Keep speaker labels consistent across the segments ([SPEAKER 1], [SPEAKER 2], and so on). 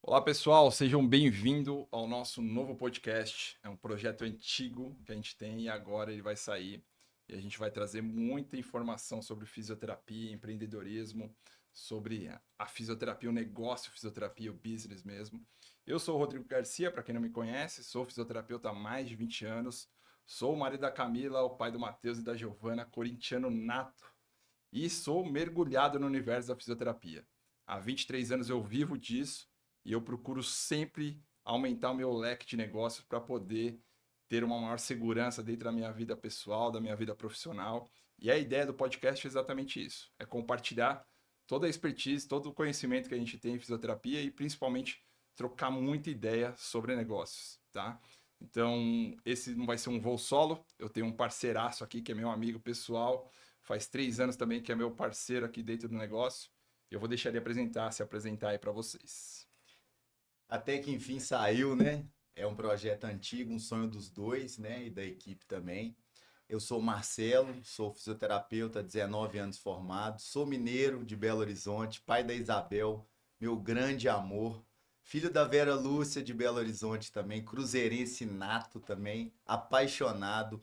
[SPEAKER 1] Olá pessoal, sejam bem-vindos ao nosso novo podcast. É um projeto antigo que a gente tem e agora ele vai sair. E a gente vai trazer muita informação sobre fisioterapia, empreendedorismo, sobre a fisioterapia, o negócio fisioterapia, o business mesmo. Eu sou o Rodrigo Garcia, para quem não me conhece, sou fisioterapeuta há mais de 20 anos. Sou o marido da Camila, o pai do Matheus e da Giovana, corintiano nato. E sou mergulhado no universo da fisioterapia. Há 23 anos eu vivo disso e eu procuro sempre aumentar o meu leque de negócios para poder ter uma maior segurança dentro da minha vida pessoal, da minha vida profissional. E a ideia do podcast é exatamente isso: é compartilhar toda a expertise, todo o conhecimento que a gente tem em fisioterapia e principalmente trocar muita ideia sobre negócios, tá? Então, esse não vai ser um voo solo. Eu tenho um parceiraço aqui que é meu amigo pessoal, faz 3 anos também que é meu parceiro aqui dentro do negócio. Eu vou deixar ele se apresentar aí para vocês.
[SPEAKER 2] Até que enfim saiu, né? É um projeto antigo, um sonho dos dois, né? E da equipe também. Eu sou o Marcelo, sou fisioterapeuta, 19 anos formado, sou mineiro de Belo Horizonte, pai da Isabel, meu grande amor, filho da Vera Lúcia de Belo Horizonte também, cruzeirense nato também, apaixonado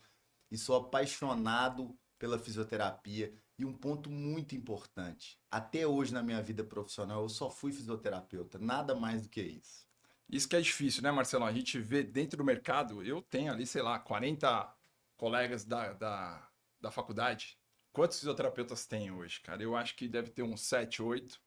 [SPEAKER 2] e sou apaixonado pela fisioterapia. E um ponto muito importante, até hoje na minha vida profissional eu só fui fisioterapeuta, nada mais do que isso.
[SPEAKER 1] Isso que é difícil, né, Marcelo? A gente vê dentro do mercado, eu tenho ali, sei lá, 40 colegas da faculdade. Quantos fisioterapeutas tem hoje, cara? Eu acho que deve ter uns 7, 8,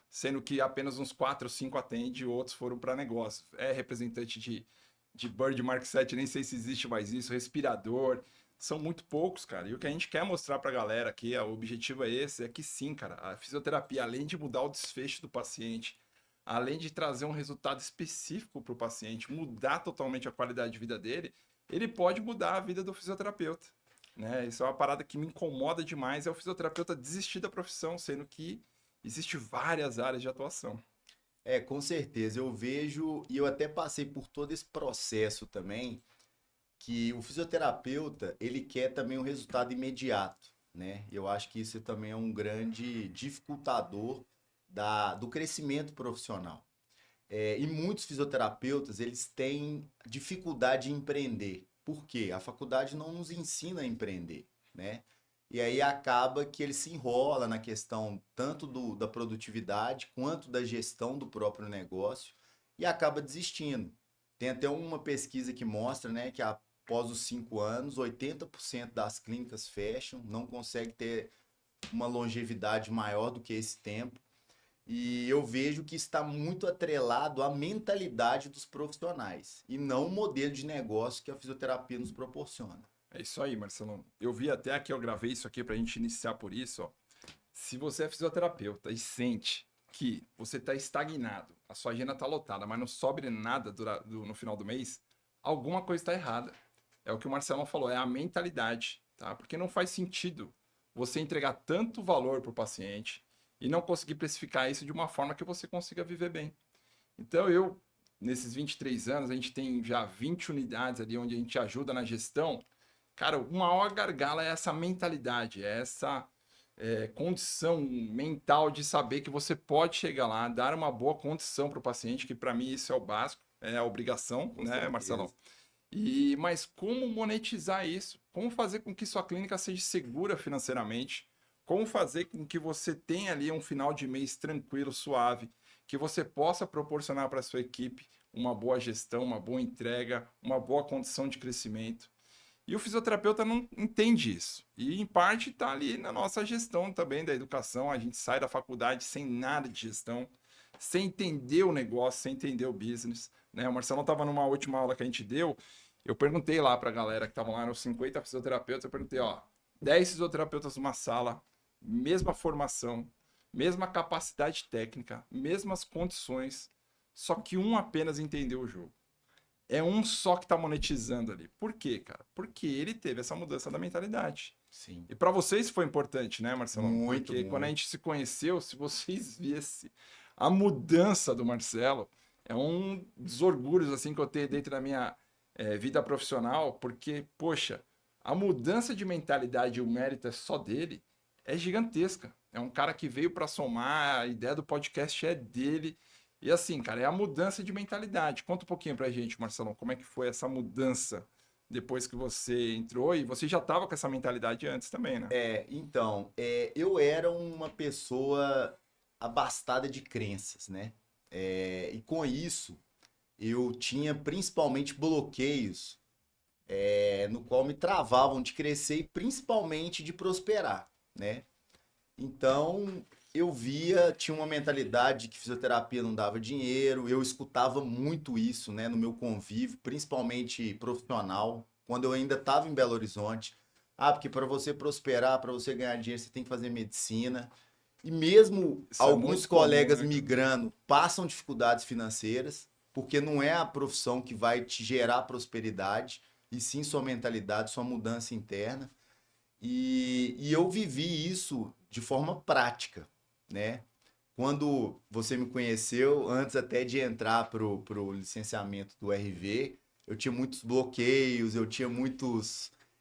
[SPEAKER 1] sendo que apenas uns 4 ou 5 atende e outros foram para negócio. É representante de Bird Mark 7, nem sei se existe mais isso, respirador. São muito poucos, cara. E o que a gente quer mostrar para a galera aqui, o objetivo é esse, é que sim, cara, a fisioterapia, além de mudar o desfecho do paciente, além de trazer um resultado específico para o paciente, mudar totalmente a qualidade de vida dele, ele pode mudar a vida do fisioterapeuta. Né? Isso é uma parada que me incomoda demais, é o fisioterapeuta desistir da profissão, sendo que existe várias áreas de atuação.
[SPEAKER 2] É, com certeza, eu vejo, e eu até passei por todo esse processo também, que o fisioterapeuta, ele quer também um resultado imediato, né? Eu acho que isso também é um grande dificultador do crescimento profissional. E muitos fisioterapeutas, eles têm dificuldade em empreender. Por quê? A faculdade não nos ensina a empreender, né? E aí acaba que ele se enrola na questão tanto da produtividade quanto da gestão do próprio negócio e acaba desistindo. Tem até uma pesquisa que mostra, né, que após os 5 anos, 80% das clínicas fecham, não consegue ter uma longevidade maior do que esse tempo. E eu vejo que está muito atrelado à mentalidade dos profissionais e não o modelo de negócio que a fisioterapia nos proporciona.
[SPEAKER 1] É isso aí, Marcelo. Eu vi até aqui, eu gravei isso aqui para a gente iniciar por isso. Ó. Se você é fisioterapeuta e sente que você está estagnado, a sua agenda está lotada, mas não sobra nada no final do mês, alguma coisa está errada. É o que o Marcelo falou, é a mentalidade, tá? Porque não faz sentido você entregar tanto valor para o paciente e não conseguir precificar isso de uma forma que você consiga viver bem. Então, nesses 23 anos, a gente tem já 20 unidades ali onde a gente ajuda na gestão. Cara, o maior gargalo é essa mentalidade, é essa condição mental de saber que você pode chegar lá, dar uma boa condição para o paciente, que para mim isso é o básico, é a obrigação,
[SPEAKER 2] Com
[SPEAKER 1] né, Marcelão?
[SPEAKER 2] certeza.
[SPEAKER 1] Mas como monetizar isso? Como fazer com que sua clínica seja segura financeiramente? Como fazer com que você tenha ali um final de mês tranquilo, suave, que você possa proporcionar para sua equipe uma boa gestão, uma boa entrega, uma boa condição de crescimento? E o fisioterapeuta não entende isso. E, em parte, está ali na nossa gestão também da educação. A gente sai da faculdade sem nada de gestão, sem entender o negócio, sem entender o business. Né? O Marcelo estava numa última aula que a gente deu. Eu perguntei lá para a galera que estavam lá, nos 50 fisioterapeutas, eu perguntei, ó, 10 fisioterapeutas numa sala, mesma formação, mesma capacidade técnica, mesmas condições, só que um apenas entendeu o jogo. É um só que tá monetizando ali. Por quê, cara? Porque ele teve essa mudança da mentalidade.
[SPEAKER 2] Sim.
[SPEAKER 1] E para vocês foi importante, né, Marcelão?
[SPEAKER 2] Muito,
[SPEAKER 1] Porque quando a
[SPEAKER 2] muito.
[SPEAKER 1] gente se conheceu, se vocês vissem a mudança do Marcelo, é um dos orgulhos assim que eu tenho dentro da minha vida profissional, porque, poxa, a mudança de mentalidade e o mérito é só dele, é gigantesca. É um cara que veio para somar, a ideia do podcast é dele E assim, cara, é a mudança de mentalidade. Conta um pouquinho pra gente, Marcelão, como é que foi essa mudança depois que você entrou e você já tava com essa mentalidade antes também, né?
[SPEAKER 2] Então, eu era uma pessoa abastada de crenças, né? E com isso, eu tinha principalmente bloqueios, no qual me travavam de crescer e principalmente de prosperar, né? Então, eu via, tinha uma mentalidade de que fisioterapia não dava dinheiro, eu escutava muito isso, né, no meu convívio, principalmente profissional, quando eu ainda estava em Belo Horizonte. Ah, porque para você prosperar, para você ganhar dinheiro, você tem que fazer medicina. E mesmo
[SPEAKER 1] Isso é
[SPEAKER 2] alguns
[SPEAKER 1] muito comum,
[SPEAKER 2] colegas
[SPEAKER 1] né, cara?
[SPEAKER 2] migrando passam dificuldades financeiras, porque não é a profissão que vai te gerar prosperidade, e sim sua mentalidade, sua mudança interna. E eu vivi isso de forma prática, né? Quando você me conheceu, antes até de entrar pro licenciamento do RV, eu tinha muitos bloqueios, eu tinha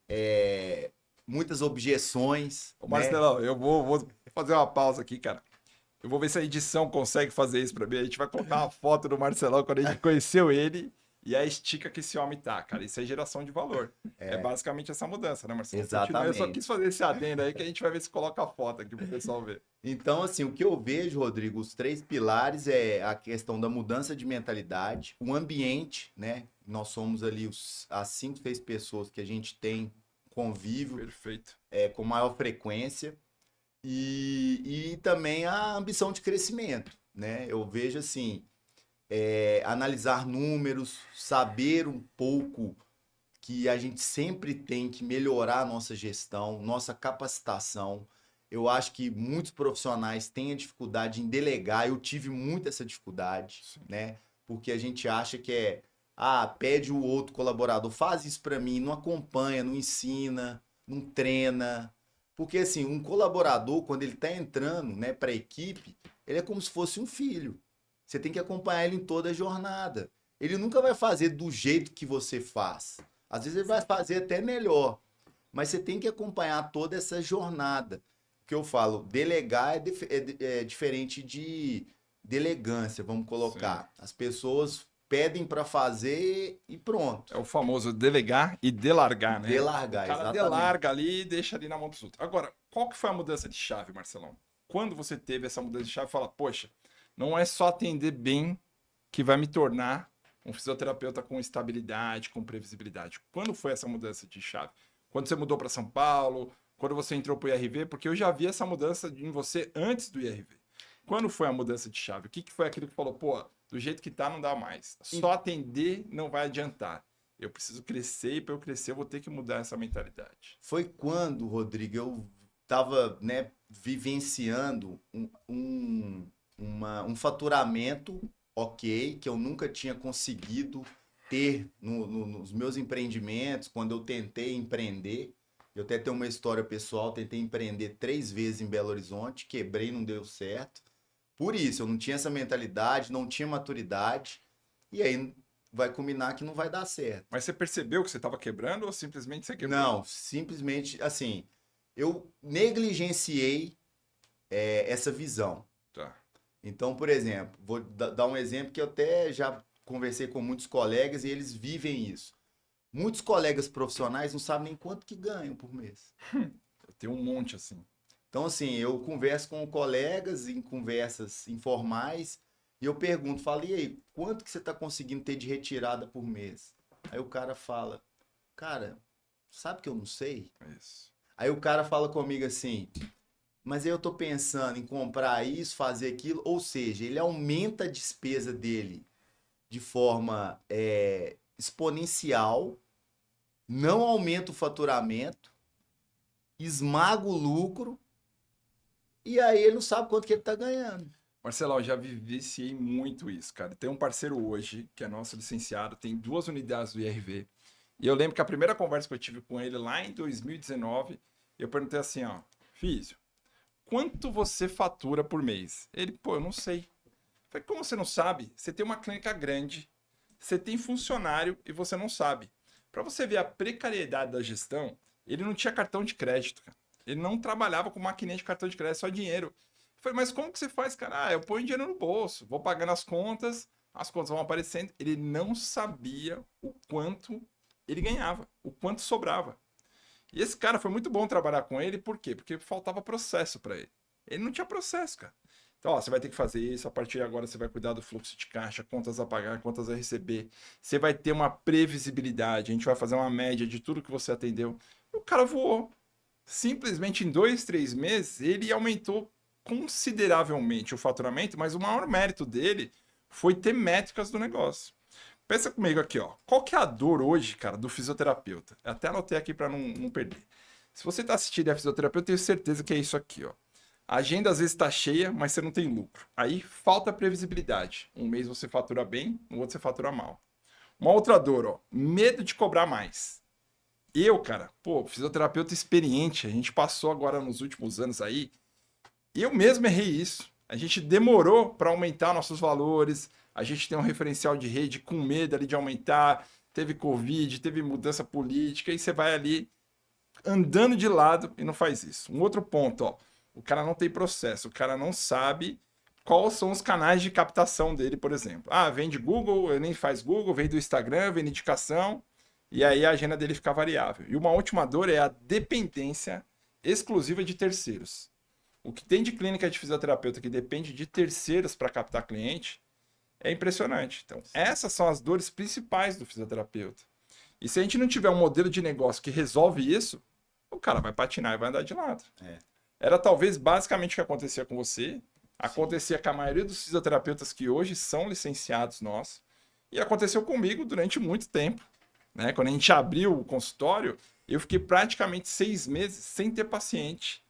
[SPEAKER 2] é, muitas objeções,
[SPEAKER 1] Ô,
[SPEAKER 2] né?
[SPEAKER 1] Marcelão, vou fazer uma pausa aqui, cara. Eu vou ver se a edição consegue fazer isso pra mim. A gente vai colocar uma foto do Marcelão quando a gente conheceu ele e a estica que esse homem tá, cara. Isso é geração de valor. É basicamente essa mudança, né, Marcelão? Continua. Eu só quis
[SPEAKER 2] Exatamente.
[SPEAKER 1] fazer esse adendo aí que a gente vai ver se coloca a foto aqui pro pessoal ver.
[SPEAKER 2] Então, assim, o que eu vejo, Rodrigo, os três pilares é a questão da mudança de mentalidade, o ambiente, né? Nós somos ali as 5, 6 pessoas que a gente tem convívio
[SPEAKER 1] Perfeito.
[SPEAKER 2] com maior frequência e também a ambição de crescimento, né? Eu vejo assim, analisar números, saber um pouco que a gente sempre tem que melhorar a nossa gestão, nossa capacitação. Eu acho que muitos profissionais têm a dificuldade em delegar. Eu tive muito essa dificuldade,
[SPEAKER 1] Sim.
[SPEAKER 2] né? Porque a gente acha que pede o outro colaborador, faz isso para mim, não acompanha, não ensina, não treina. Porque assim, um colaborador, quando ele está entrando, né, para a equipe, ele é como se fosse um filho. Você tem que acompanhar ele em toda a jornada. Ele nunca vai fazer do jeito que você faz. Às vezes ele vai fazer até melhor, mas você tem que acompanhar toda essa jornada. O que eu falo, delegar é diferente de delegância, vamos
[SPEAKER 1] Sim.
[SPEAKER 2] colocar. As pessoas pedem para fazer e pronto.
[SPEAKER 1] É o famoso delegar e delargar, né? O
[SPEAKER 2] Delargar,
[SPEAKER 1] cara
[SPEAKER 2] exatamente.
[SPEAKER 1] delarga ali e deixa ali na mão dos outros. Agora, qual que foi a mudança de chave, Marcelão? Quando você teve essa mudança de chave, fala, poxa, não é só atender bem que vai me tornar um fisioterapeuta com estabilidade, com previsibilidade. Quando foi essa mudança de chave? Quando você mudou para São Paulo? Quando você entrou para o IRV? Porque eu já vi essa mudança em você antes do IRV. Quando foi a mudança de chave? O que foi aquilo que falou, pô, do jeito que tá não dá mais. Só atender não vai adiantar. Eu preciso crescer e para eu crescer eu vou ter que mudar essa mentalidade.
[SPEAKER 2] Foi quando, Rodrigo, eu estava, né, vivenciando um faturamento ok, que eu nunca tinha conseguido ter nos meus empreendimentos, quando eu tentei empreender. Eu até tenho uma história pessoal, tentei empreender 3 vezes em Belo Horizonte, quebrei, não deu certo. Por isso, eu não tinha essa mentalidade, não tinha maturidade, e aí vai combinar que não vai dar certo.
[SPEAKER 1] Mas você percebeu que você estava quebrando ou simplesmente você quebrou?
[SPEAKER 2] Não, simplesmente assim, eu negligenciei essa visão.
[SPEAKER 1] Tá.
[SPEAKER 2] Então, por exemplo, vou dar um exemplo que eu até já conversei com muitos colegas e eles vivem isso. Muitos colegas profissionais não sabem nem quanto que ganham por mês.
[SPEAKER 1] Eu tenho um monte assim.
[SPEAKER 2] Então, assim, eu converso com colegas em conversas informais e eu pergunto, falo, e aí, quanto que você está conseguindo ter de retirada por mês? Aí o cara fala, cara, sabe que eu não sei?
[SPEAKER 1] É isso.
[SPEAKER 2] Aí o cara fala comigo assim, mas aí eu tô pensando em comprar isso, fazer aquilo, ou seja, ele aumenta a despesa dele de forma exponencial, não aumenta o faturamento, esmaga o lucro, e aí ele não sabe quanto que ele tá ganhando.
[SPEAKER 1] Marcelo, eu já vivenciei muito isso, cara. Tem um parceiro hoje, que é nosso licenciado, tem 2 unidades do IRV. E eu lembro que a primeira conversa que eu tive com ele lá em 2019, eu perguntei assim, ó, Físio, quanto você fatura por mês? Ele, pô, eu não sei. Eu falei, como você não sabe? Você tem uma clínica grande, você tem funcionário e você não sabe. Para você ver a precariedade da gestão, ele não tinha cartão de crédito, cara. Ele não trabalhava com maquininha de cartão de crédito, só dinheiro. Eu falei, mas como que você faz, cara? Ah, eu ponho dinheiro no bolso, vou pagando as contas vão aparecendo. Ele não sabia o quanto ele ganhava, o quanto sobrava. E esse cara foi muito bom trabalhar com ele, por quê? Porque faltava processo para ele. Ele não tinha processo, cara. Então, ó, você vai ter que fazer isso, a partir de agora você vai cuidar do fluxo de caixa, contas a pagar, contas a receber. Você vai ter uma previsibilidade, a gente vai fazer uma média de tudo que você atendeu. E o cara voou. Simplesmente em 2, 3 meses, ele aumentou consideravelmente o faturamento, mas o maior mérito dele foi ter métricas do negócio. Pensa comigo aqui, ó. Qual que é a dor hoje, cara, do fisioterapeuta? Eu até anotei aqui para não perder. Se você está assistindo a fisioterapeuta, eu tenho certeza que é isso aqui, ó. A agenda às vezes está cheia, mas você não tem lucro. Aí falta previsibilidade. Um mês você fatura bem, no outro você fatura mal. Uma outra dor, ó. Medo de cobrar mais. Eu, cara, pô, fisioterapeuta experiente, a gente passou agora nos últimos anos aí, eu mesmo errei isso. A gente demorou para aumentar nossos valores, a gente tem um referencial de rede com medo ali de aumentar, teve Covid, teve mudança política, e você vai ali andando de lado e não faz isso. Um outro ponto, ó, o cara não tem processo, o cara não sabe quais são os canais de captação dele, por exemplo. Ah, vem de Google, ele nem faz Google, vem do Instagram, vem de indicação, e aí a agenda dele fica variável. E uma última dor é a dependência exclusiva de terceiros. O que tem de clínica de fisioterapeuta que depende de terceiros para captar cliente é impressionante. Então, essas são as dores principais do fisioterapeuta. E se a gente não tiver um modelo de negócio que resolve isso, o cara vai patinar e vai andar de lado.
[SPEAKER 2] É.
[SPEAKER 1] Era talvez basicamente o que acontecia com você, acontecia com a maioria dos fisioterapeutas que hoje são licenciados nossos, e aconteceu comigo durante muito tempo. Né? Quando a gente abriu o consultório, eu fiquei praticamente 6 meses sem ter paciente.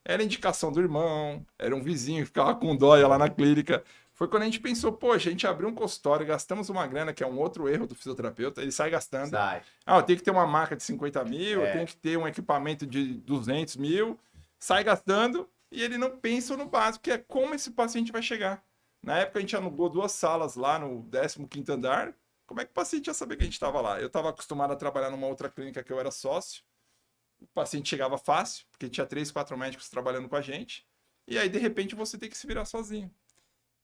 [SPEAKER 1] Era indicação do irmão, era um vizinho que ficava com dóia lá na clínica. Foi quando a gente pensou, poxa, a gente abriu um consultório, gastamos uma grana, que é um outro erro do fisioterapeuta, ele sai gastando.
[SPEAKER 2] Sai.
[SPEAKER 1] Ah, eu tenho que ter uma maca de 50 mil, eu
[SPEAKER 2] É.
[SPEAKER 1] tenho que ter um equipamento de 200 mil, sai gastando e ele não pensa no básico, que é como esse paciente vai chegar. Na época a gente alugou 2 salas lá no 15º andar, como é que o paciente ia saber que a gente estava lá? Eu estava acostumado a trabalhar numa outra clínica que eu era sócio, o paciente chegava fácil, porque tinha 3, 4 médicos trabalhando com a gente, e aí de repente você tem que se virar sozinho.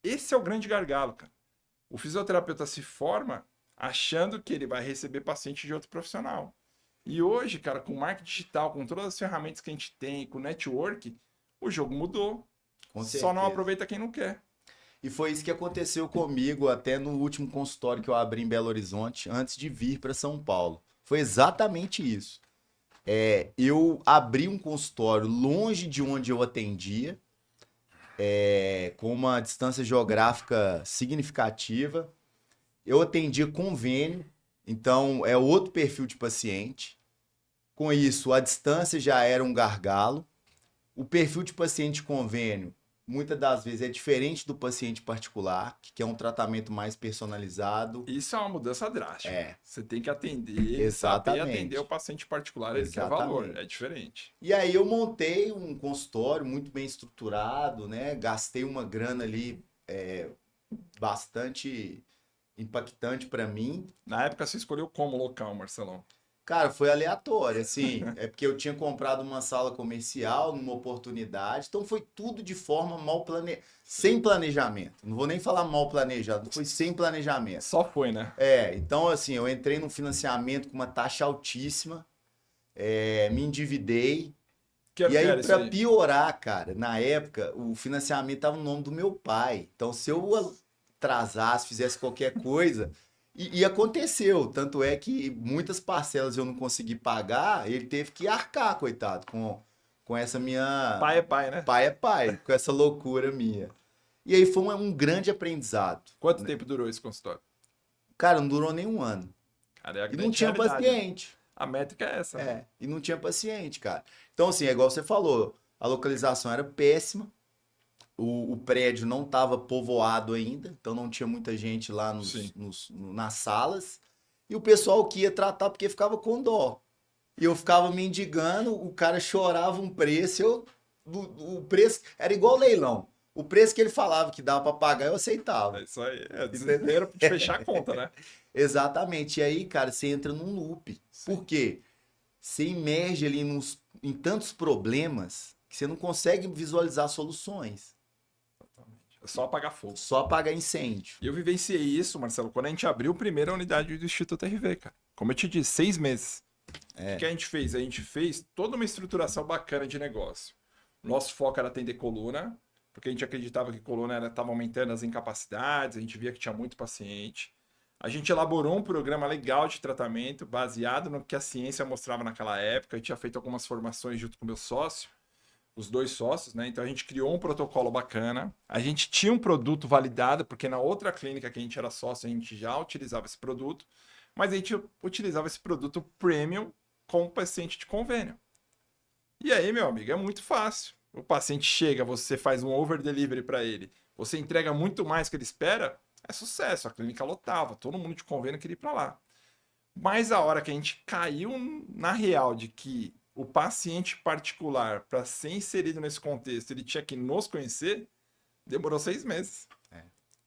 [SPEAKER 1] Esse é o grande gargalo, cara. O fisioterapeuta se forma achando que ele vai receber paciente de outro profissional. E hoje, cara, com o marketing digital, com todas as ferramentas que a gente tem, com o network, o jogo mudou.
[SPEAKER 2] Com
[SPEAKER 1] Só não
[SPEAKER 2] certeza.
[SPEAKER 1] aproveita quem não quer.
[SPEAKER 2] E foi isso que aconteceu comigo até no último consultório que eu abri em Belo Horizonte, antes de vir para São Paulo. Foi exatamente isso. Eu abri um consultório longe de onde eu atendia, com uma distância geográfica significativa. Eu atendia convênio, então é outro perfil de paciente. Com isso, a distância já era um gargalo. O perfil de paciente convênio, muitas das vezes, é diferente do paciente particular, que quer um tratamento mais personalizado.
[SPEAKER 1] Isso é uma mudança drástica.
[SPEAKER 2] É.
[SPEAKER 1] Você tem que atender,
[SPEAKER 2] Exatamente.
[SPEAKER 1] saber atender o paciente particular, ele quer valor,
[SPEAKER 2] Exatamente.
[SPEAKER 1] é diferente.
[SPEAKER 2] E aí eu montei um consultório muito bem estruturado, né? Gastei uma grana ali bastante impactante para mim.
[SPEAKER 1] Na época você escolheu como local, Marcelão?
[SPEAKER 2] Cara, foi aleatório, assim. É porque eu tinha comprado uma sala comercial numa oportunidade, então foi tudo de forma sem planejamento. Não vou nem falar mal planejado, foi sem planejamento.
[SPEAKER 1] Só foi, né?
[SPEAKER 2] Então assim, eu entrei num financiamento com uma taxa altíssima, me endividei.
[SPEAKER 1] Que ano
[SPEAKER 2] E
[SPEAKER 1] que era
[SPEAKER 2] aí,
[SPEAKER 1] isso
[SPEAKER 2] pra
[SPEAKER 1] aí?
[SPEAKER 2] piorar, cara, na época, o financiamento tava no nome do meu pai. Então, se eu atrasasse, fizesse qualquer coisa, e aconteceu. Tanto é que muitas parcelas eu não consegui pagar, ele teve que arcar, coitado, com essa minha.
[SPEAKER 1] Pai é pai, né?
[SPEAKER 2] Pai é pai, com essa loucura minha. E aí foi um grande aprendizado.
[SPEAKER 1] Quanto tempo durou esse consultório?
[SPEAKER 2] Cara, não durou nem um ano.
[SPEAKER 1] Cara, é a
[SPEAKER 2] E não
[SPEAKER 1] grande
[SPEAKER 2] tinha
[SPEAKER 1] realidade, né?
[SPEAKER 2] paciente.
[SPEAKER 1] A métrica é essa, né?
[SPEAKER 2] E não tinha paciente, cara. Então, assim, é igual você falou, a localização era péssima, o prédio não estava povoado ainda, então não tinha muita gente lá
[SPEAKER 1] Sim.
[SPEAKER 2] nas salas, e o pessoal que ia tratar porque ficava com dó. E eu ficava mendigando, o cara chorava um preço, o preço era igual leilão. O preço que ele falava que dava para pagar, eu aceitava.
[SPEAKER 1] É isso aí. É desespero de fechar a conta, né?
[SPEAKER 2] Exatamente. E aí, cara, você entra num loop.
[SPEAKER 1] Sim.
[SPEAKER 2] Por quê? Você imerge ali em tantos problemas que você não consegue visualizar soluções.
[SPEAKER 1] Só apagar fogo.
[SPEAKER 2] Só apagar incêndio.
[SPEAKER 1] E eu vivenciei isso, Marcelo, quando a gente abriu a primeira unidade do Instituto RV, cara. Como eu te disse, 6 meses. O que a gente fez? A gente fez toda uma estruturação bacana de negócio. Nosso foco era atender coluna, porque a gente acreditava que coluna estava aumentando as incapacidades, a gente via que tinha muito paciente. A gente elaborou um programa legal de tratamento, baseado no que a ciência mostrava naquela época. A gente tinha feito algumas formações junto com o meu sócio, os 2 sócios, né? Então a gente criou um protocolo bacana. A gente tinha um produto validado, porque na outra clínica que a gente era sócio, a gente já utilizava esse produto, mas a gente utilizava esse produto premium com paciente de convênio. E aí, meu amigo, é muito fácil. O paciente chega, você faz um over delivery para ele, você entrega muito mais que ele espera, é sucesso. A clínica lotava, todo mundo de convênio queria ir para lá. Mas a hora que a gente caiu na real de que o paciente particular, para ser inserido nesse contexto, ele tinha que nos conhecer, demorou 6 meses.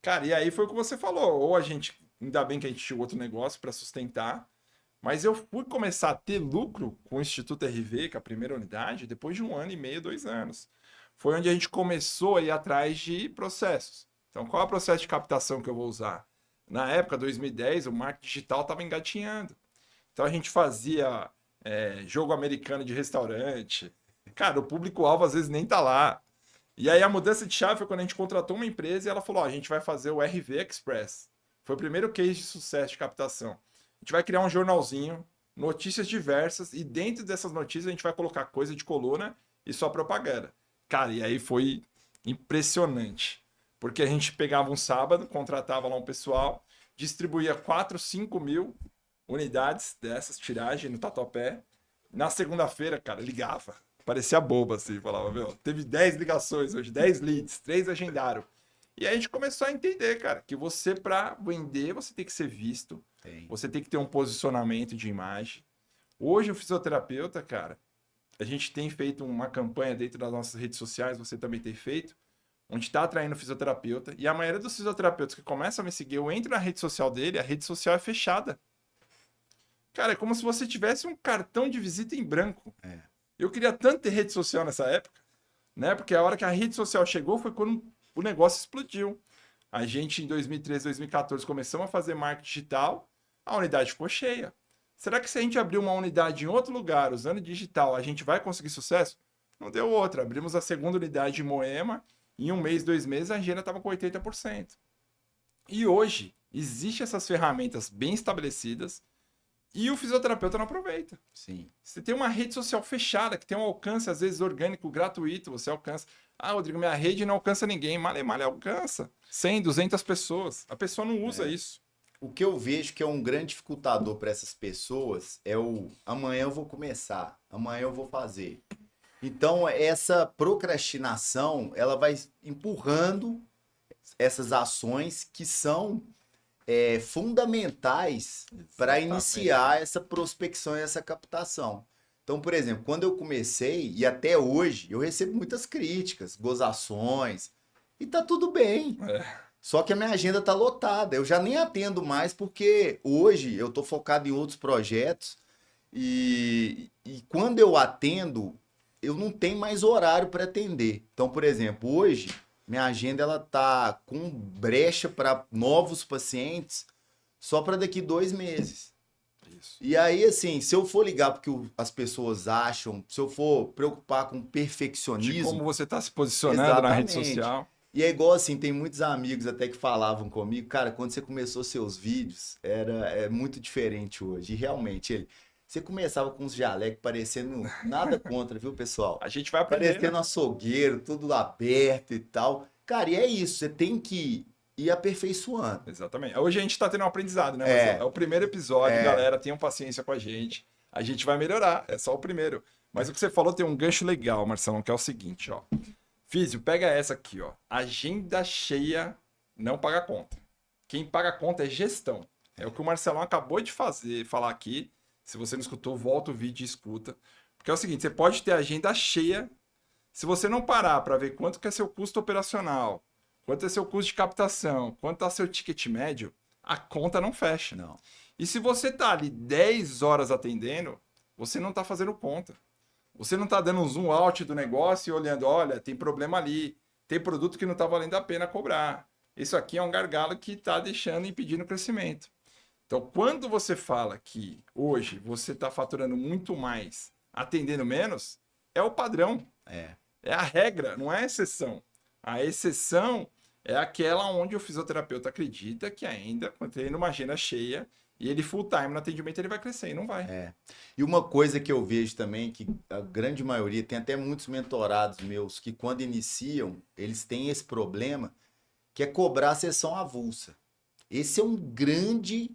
[SPEAKER 1] Cara, e aí foi o que você falou. Ou a gente, ainda bem que a gente tinha outro negócio para sustentar, mas eu fui começar a ter lucro com o Instituto RV, que é a primeira unidade, depois de 1 ano e meio, 2 anos. Foi onde a gente começou a ir atrás de processos. Então, qual é o processo de captação que eu vou usar? Na época, 2010, o marketing digital estava engatinhando. Então, a gente fazia jogo americano de restaurante. Cara, o público-alvo às vezes nem tá lá. E aí, a mudança de chave foi quando a gente contratou uma empresa e ela falou, ó, a gente vai fazer o RV Express. Foi o primeiro case de sucesso de captação. A gente vai criar um jornalzinho, notícias diversas, e dentro dessas notícias a gente vai colocar coisa de coluna e só propaganda. Cara, e aí foi impressionante. Porque a gente pegava um sábado, contratava lá um pessoal, distribuía 4, 5 mil unidades dessas, tiragem no Tatuapé. Na segunda-feira, cara, ligava. Parecia boba, assim. Falava, meu, teve 10 ligações hoje, 10 leads, 3 agendaram. E aí a gente começou a entender, cara, que você, para vender, você tem que ser visto. Você tem que ter um posicionamento de imagem. Hoje, o fisioterapeuta, cara, a gente tem feito uma campanha dentro das nossas redes sociais, você também tem feito, onde está atraindo fisioterapeuta. E a maioria dos fisioterapeutas que começam a me seguir, eu entro na rede social dele, a rede social é fechada. Cara, é como se você tivesse um cartão de visita em branco. Eu queria tanto ter rede social nessa época, né? Porque a hora que a rede social chegou foi quando o negócio explodiu. A gente, em 2013, 2014, começamos a fazer marketing digital, a unidade ficou cheia. Será que se a gente abrir uma unidade em outro lugar, usando digital, a gente vai conseguir sucesso? Não deu outra. Abrimos a segunda unidade em Moema, em 1 mês, 2 meses, a agenda estava com 80%. E hoje, existem essas ferramentas bem estabelecidas e o fisioterapeuta não aproveita.
[SPEAKER 2] Sim.
[SPEAKER 1] Você tem uma rede social fechada, que tem um alcance, às vezes, orgânico, gratuito, você alcança. Ah, Rodrigo, minha rede não alcança ninguém. Male alcança. 100, 200 pessoas. A pessoa não usa isso.
[SPEAKER 2] O que eu vejo que é um grande dificultador para essas pessoas é o amanhã eu vou começar, amanhã eu vou fazer. Então, essa procrastinação, ela vai empurrando essas ações que são fundamentais para iniciar essa prospecção e essa captação. Então, por exemplo, quando eu comecei, e até hoje, eu recebo muitas críticas, gozações, e tá tudo bem. Só que a minha agenda tá lotada, eu já nem atendo mais, porque hoje eu tô focado em outros projetos, e quando eu atendo, eu não tenho mais horário para atender. Então, por exemplo, hoje, minha agenda ela tá com brecha para novos pacientes só para daqui 2 meses.
[SPEAKER 1] Isso.
[SPEAKER 2] E aí, assim, se eu for ligar porque as pessoas acham, se eu for preocupar com perfeccionismo...
[SPEAKER 1] De como você está se posicionando na rede social.
[SPEAKER 2] E é igual assim, tem muitos amigos até que falavam comigo, cara, quando você começou seus vídeos, é muito diferente hoje. E realmente, você começava com uns jalecos parecendo nada contra, viu, pessoal?
[SPEAKER 1] A gente vai aprender.
[SPEAKER 2] Parecendo açougueiro, tudo aberto e tal. Cara, e é isso, você tem que ir aperfeiçoando.
[SPEAKER 1] Exatamente. Hoje a gente está tendo um aprendizado, né, Marcelo? É o primeiro episódio, galera, tenham paciência com a gente. A gente vai melhorar, é só o primeiro. Mas o que você falou tem um gancho legal, Marcelo, que é o seguinte, ó. Físio, pega essa aqui, ó. Agenda cheia não paga conta. Quem paga conta é gestão. É o que o Marcelão acabou de falar aqui. Se você não escutou, volta o vídeo e escuta. Porque é o seguinte, você pode ter agenda cheia. Se você não parar para ver quanto que é seu custo operacional, quanto é seu custo de captação, quanto é seu ticket médio, a conta não fecha.
[SPEAKER 2] Não.
[SPEAKER 1] E se você tá ali 10 horas atendendo, você não tá fazendo conta. Você não está dando um zoom out do negócio e olhando, olha, tem problema ali, tem produto que não está valendo a pena cobrar. Isso aqui é um gargalo que está deixando, impedindo o crescimento. Então, quando você fala que hoje você está faturando muito mais, atendendo menos, é o padrão. É a regra, não é a exceção. A exceção é aquela onde o fisioterapeuta acredita que ainda, quando tem uma agenda cheia, e ele full time no atendimento, ele vai crescer e não vai.
[SPEAKER 2] E uma coisa que eu vejo também, que a grande maioria, tem até muitos mentorados meus, que quando iniciam, eles têm esse problema, que é cobrar a sessão avulsa. Esse é um grande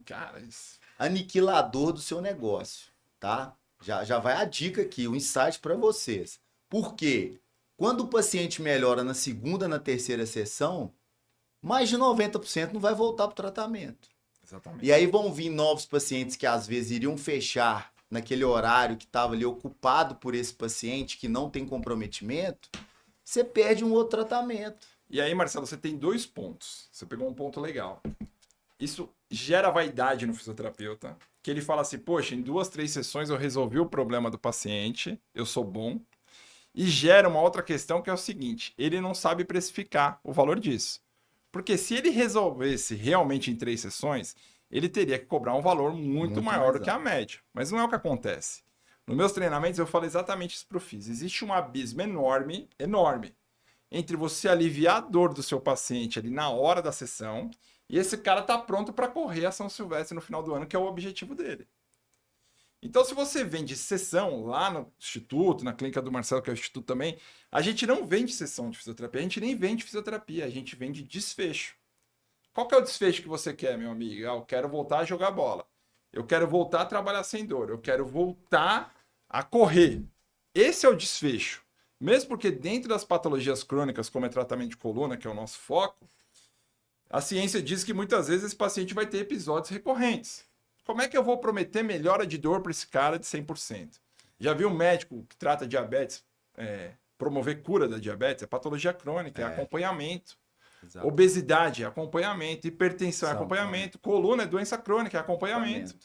[SPEAKER 2] aniquilador do seu negócio, tá? Já vai a dica aqui, o insight para vocês. Por quê? Quando o paciente melhora na segunda, na terceira sessão, mais de 90% não vai voltar para o tratamento.
[SPEAKER 1] Exatamente.
[SPEAKER 2] E aí vão vir novos pacientes que às vezes iriam fechar naquele horário que estava ali ocupado por esse paciente que não tem comprometimento, você perde um outro tratamento.
[SPEAKER 1] E aí, Marcelo, você tem 2 pontos. Você pegou um ponto legal. Isso gera vaidade no fisioterapeuta, que ele fala assim, poxa, em 2, 3 sessões eu resolvi o problema do paciente, eu sou bom. E gera uma outra questão que é o seguinte, ele não sabe precificar o valor disso. Porque se ele resolvesse realmente em 3 sessões, ele teria que cobrar um valor muito maior do que a média. Mas não é o que acontece. Nos meus treinamentos eu falo exatamente isso para o FIS. Existe um abismo enorme, enorme, entre você aliviar a dor do seu paciente ali na hora da sessão e esse cara tá pronto para correr a São Silvestre no final do ano, que é o objetivo dele. Então, se você vende sessão lá no instituto, na clínica do Marcelo, que é o instituto também, a gente não vende sessão de fisioterapia, a gente nem vende fisioterapia, a gente vende desfecho. Qual que é o desfecho que você quer, meu amigo? Eu quero voltar a jogar bola. Eu quero voltar a trabalhar sem dor. Eu quero voltar a correr. Esse é o desfecho. Mesmo porque dentro das patologias crônicas, como é tratamento de coluna, que é o nosso foco, a ciência diz que muitas vezes esse paciente vai ter episódios recorrentes. Como é que eu vou prometer melhora de dor para esse cara de 100%? Já viu um médico que trata diabetes, promover cura da diabetes? É patologia crônica, é acompanhamento. Exato. Obesidade, acompanhamento. Hipertensão, acompanhamento. Coluna é doença crônica, é acompanhamento.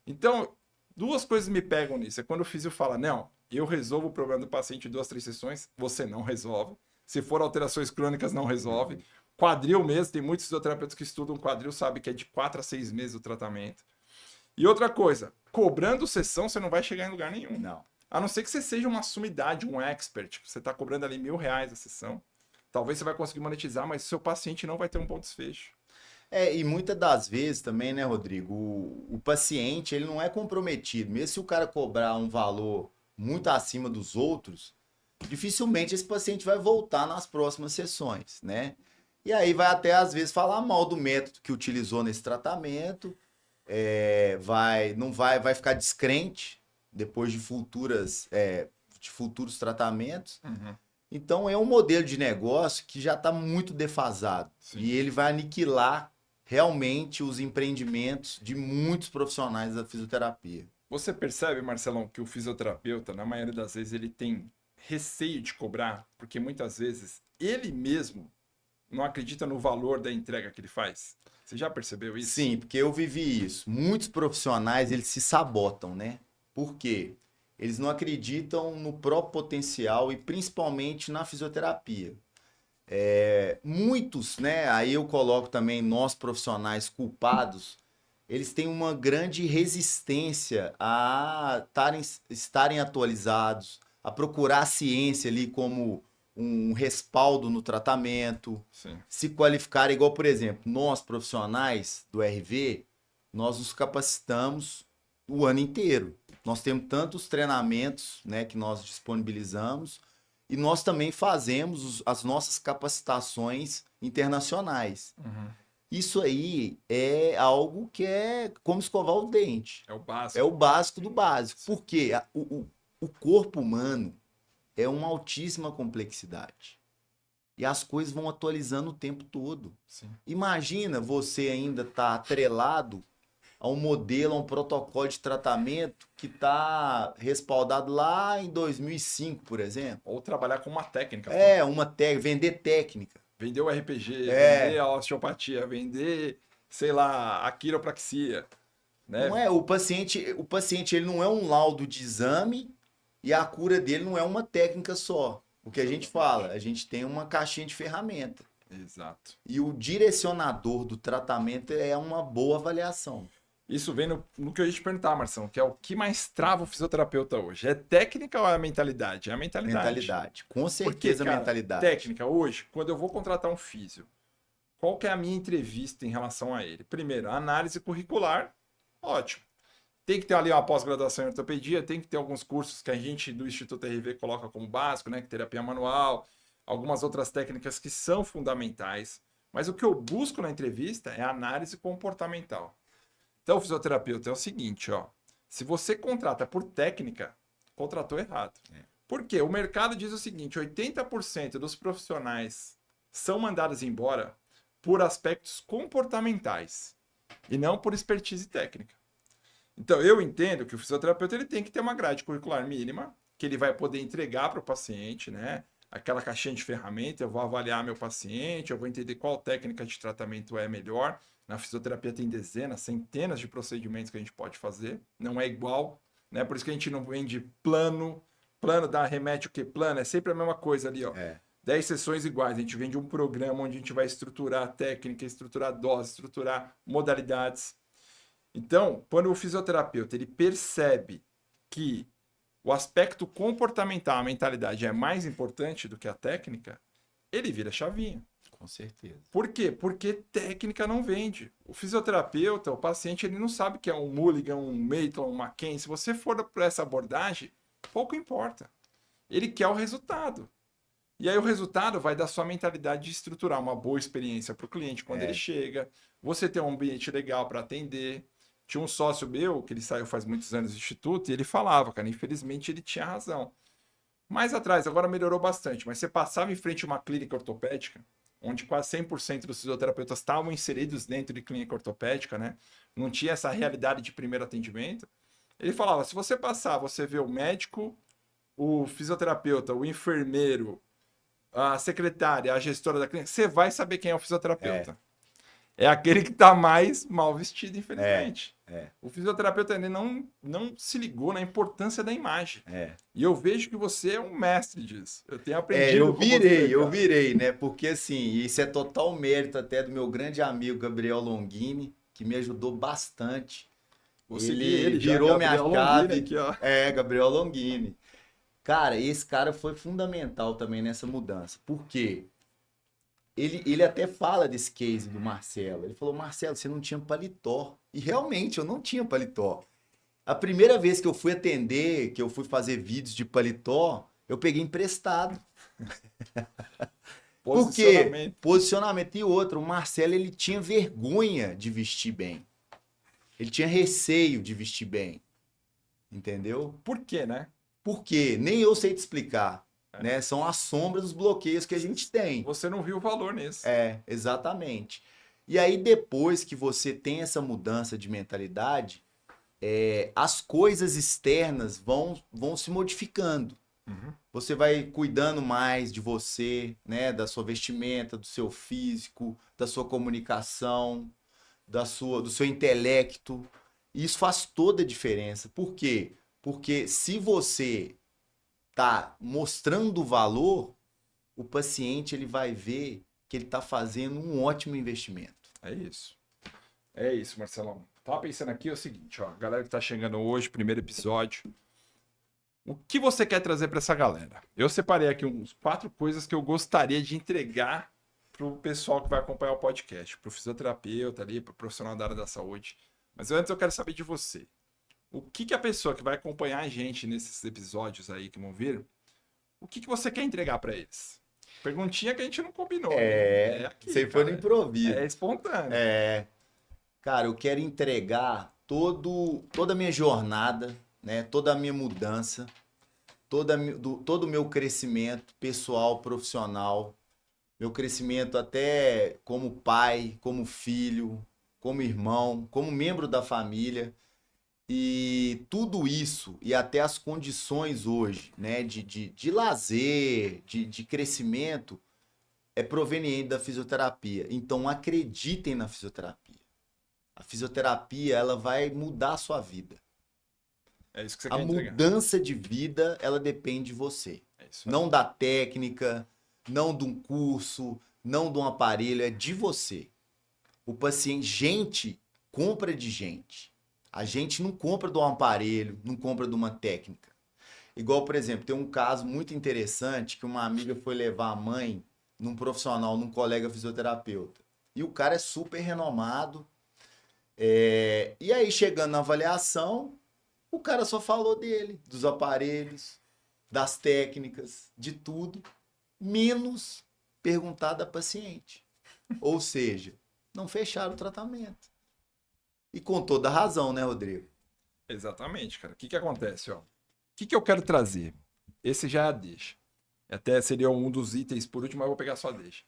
[SPEAKER 1] Então, 2 coisas me pegam nisso. É quando o físio fala, não, eu resolvo o problema do paciente em 2, 3 sessões, você não resolve. Se for alterações crônicas, não resolve. Quadril mesmo, tem muitos fisioterapeutas que estudam quadril, sabe que é de 4 a 6 meses o tratamento. E outra coisa, cobrando sessão, você não vai chegar em lugar nenhum.
[SPEAKER 2] Não.
[SPEAKER 1] A não ser que você seja uma sumidade, um expert. Você está cobrando ali R$1.000 a sessão. Talvez você vai conseguir monetizar, mas seu paciente não vai ter um bom desfecho.
[SPEAKER 2] E muitas das vezes também, né, Rodrigo, o paciente, ele não é comprometido. Mesmo se o cara cobrar um valor muito acima dos outros, dificilmente esse paciente vai voltar nas próximas sessões, né? E aí vai até, às vezes, falar mal do método que utilizou nesse tratamento, vai ficar descrente depois de futuros tratamentos.
[SPEAKER 1] Uhum.
[SPEAKER 2] Então, é um modelo de negócio que já está muito defasado. Sim. E ele vai aniquilar realmente os empreendimentos de muitos profissionais da fisioterapia.
[SPEAKER 1] Você percebe, Marcelão, que o fisioterapeuta, na maioria das vezes, ele tem receio de cobrar, porque muitas vezes ele mesmo não acredita no valor da entrega que ele faz? Você já percebeu isso?
[SPEAKER 2] Sim, porque eu vivi isso. Muitos profissionais, eles se sabotam, né? Por quê? Eles não acreditam no próprio potencial e principalmente na fisioterapia. Muitos, né? Aí eu coloco também nós profissionais culpados, eles têm uma grande resistência a estarem atualizados, a procurar a ciência ali como um respaldo no tratamento,
[SPEAKER 1] Sim.
[SPEAKER 2] Se qualificar igual, por exemplo, nós profissionais do RV, nós nos capacitamos o ano inteiro. Nós temos tantos treinamentos, né, que nós disponibilizamos e nós também fazemos as nossas capacitações internacionais.
[SPEAKER 1] Uhum.
[SPEAKER 2] Isso aí é algo que é como escovar o dente.
[SPEAKER 1] É o básico.
[SPEAKER 2] É o básico do básico. Porque o corpo humano é uma altíssima complexidade. E as coisas vão atualizando o tempo todo.
[SPEAKER 1] Sim.
[SPEAKER 2] Imagina você ainda estar atrelado a um modelo, a um protocolo de tratamento que está respaldado lá em 2005, por exemplo.
[SPEAKER 1] Ou trabalhar com uma técnica.
[SPEAKER 2] Vender técnica.
[SPEAKER 1] Vender o RPG, vender a osteopatia, vender, sei lá, a quiropraxia. Né?
[SPEAKER 2] Não é, o paciente ele não é um laudo de exame e a cura dele não é uma técnica só. O que a gente fala, a gente tem uma caixinha de ferramenta.
[SPEAKER 1] Exato.
[SPEAKER 2] E o direcionador do tratamento é uma boa avaliação.
[SPEAKER 1] Isso vem no que eu ia te perguntar, Marção, que é o que mais trava o fisioterapeuta hoje? É técnica ou é a mentalidade? É a mentalidade.
[SPEAKER 2] Mentalidade. Com
[SPEAKER 1] Porque,
[SPEAKER 2] certeza,
[SPEAKER 1] cara,
[SPEAKER 2] mentalidade.
[SPEAKER 1] técnica, hoje, quando eu vou contratar um físio, qual que é a minha entrevista em relação a ele? Primeiro, análise curricular, ótimo. Tem que ter ali uma pós-graduação em ortopedia, tem que ter alguns cursos que a gente do Instituto RV coloca como básico, né? Que terapia manual, algumas outras técnicas que são fundamentais. Mas o que eu busco na entrevista é análise comportamental. Então, o fisioterapeuta é o seguinte, ó. Se você contrata por técnica, contratou errado. Por quê? O mercado diz o seguinte, 80% dos profissionais são mandados embora por aspectos comportamentais e não por expertise técnica. Então, eu entendo que o fisioterapeuta ele tem que ter uma grade curricular mínima, que ele vai poder entregar para o paciente, né? Aquela caixinha de ferramenta, eu vou avaliar meu paciente, eu vou entender qual técnica de tratamento é melhor. Na fisioterapia tem dezenas, centenas de procedimentos que a gente pode fazer, não é igual, né? Por isso que a gente não vende plano dá remete o que? Plano, é sempre a mesma coisa ali, ó. 10 sessões iguais, a gente vende um programa onde a gente vai estruturar a técnica, estruturar a dose, estruturar modalidades. Então, quando o fisioterapeuta ele percebe que o aspecto comportamental, a mentalidade é mais importante do que a técnica, ele vira chavinha.
[SPEAKER 2] Com certeza.
[SPEAKER 1] Por quê? Porque técnica não vende. O fisioterapeuta, o paciente, ele não sabe que é um Mulligan, um Maitland, um McKenzie. Se você for por essa abordagem, pouco importa. Ele quer o resultado. E aí o resultado vai da sua mentalidade de estruturar uma boa experiência para o cliente quando ele chega, você ter um ambiente legal para atender. Tinha um sócio meu, que ele saiu faz muitos anos do instituto, e ele falava, cara, infelizmente ele tinha razão. Mais atrás, agora melhorou bastante, mas você passava em frente a uma clínica ortopédica, onde quase 100% dos fisioterapeutas estavam inseridos dentro de clínica ortopédica, né? Não tinha essa realidade de primeiro atendimento. Ele falava, se você passar, você vê o médico, o fisioterapeuta, o enfermeiro, a secretária, a gestora da clínica, você vai saber quem é o fisioterapeuta. É aquele que está mais mal vestido, infelizmente. O fisioterapeuta ele não se ligou na importância da imagem. E eu vejo que você é um mestre disso. Eu tenho aprendido com você,
[SPEAKER 2] eu virei, né? Porque assim, isso é total mérito até do meu grande amigo Gabriel Longini, que me ajudou bastante. Ele virou minha chave.
[SPEAKER 1] Aqui, ó.
[SPEAKER 2] Gabriel Longini. Cara, esse cara foi fundamental também nessa mudança. Por quê? Ele até fala desse case do Marcelo. Ele falou, Marcelo, você não tinha paletó. E realmente, eu não tinha paletó. A primeira vez que eu fui atender, que eu fui fazer vídeos de paletó, eu peguei emprestado. Por quê? Posicionamento. E outro, o Marcelo, ele tinha vergonha de vestir bem. Ele tinha receio de vestir bem. Entendeu?
[SPEAKER 1] Por quê, né?
[SPEAKER 2] Por quê? Nem eu sei te explicar. Né? São as sombras dos bloqueios que a gente tem.
[SPEAKER 1] Você não viu o valor nisso.
[SPEAKER 2] Exatamente. E aí, depois que você tem essa mudança de mentalidade, as coisas externas vão se modificando. Você vai cuidando mais de você, né? Da sua vestimenta, do seu físico, da sua comunicação, do seu intelecto. E isso faz toda a diferença. Por quê? Porque se você tá mostrando o valor, o paciente ele vai ver que ele tá fazendo um ótimo investimento.
[SPEAKER 1] É isso, Marcelão. Tava pensando aqui é o seguinte, ó, galera que tá chegando hoje, primeiro episódio. O que você quer trazer para essa galera? Eu separei aqui uns 4 coisas que eu gostaria de entregar pro pessoal que vai acompanhar o podcast, pro fisioterapeuta ali, pro profissional da área da saúde. Mas antes eu quero saber de você. O que a pessoa que vai acompanhar a gente nesses episódios aí que vão vir, o que você quer entregar para eles? Perguntinha que a gente não combinou.
[SPEAKER 2] Você foi no improviso.
[SPEAKER 1] É espontâneo.
[SPEAKER 2] Cara, eu quero entregar toda a minha jornada, né? Toda a minha mudança, todo o meu crescimento pessoal, profissional, meu crescimento até como pai, como filho, como irmão, como membro da família. E tudo isso, e até as condições hoje, né, de lazer, de crescimento, é proveniente da fisioterapia. Então, acreditem na fisioterapia. A fisioterapia, ela vai mudar a sua vida.
[SPEAKER 1] É isso que você quer
[SPEAKER 2] entregar. A mudança de vida, ela depende de você.
[SPEAKER 1] É isso aí.
[SPEAKER 2] Não da técnica, não de um curso, não de um aparelho, é de você. O paciente, gente compra de gente. A gente não compra de um aparelho, não compra de uma técnica. Igual, por exemplo, tem um caso muito interessante que uma amiga foi levar a mãe num profissional, num colega fisioterapeuta. E o cara é super renomado. E aí, chegando na avaliação, o cara só falou dele, dos aparelhos, das técnicas, de tudo, menos perguntar da paciente. Ou seja, não fecharam o tratamento. E com toda razão, né, Rodrigo?
[SPEAKER 1] Exatamente, cara. O que acontece, ó? O que eu quero trazer? Esse já é a deixa. Até seria um dos itens por último, mas eu vou pegar só a deixa.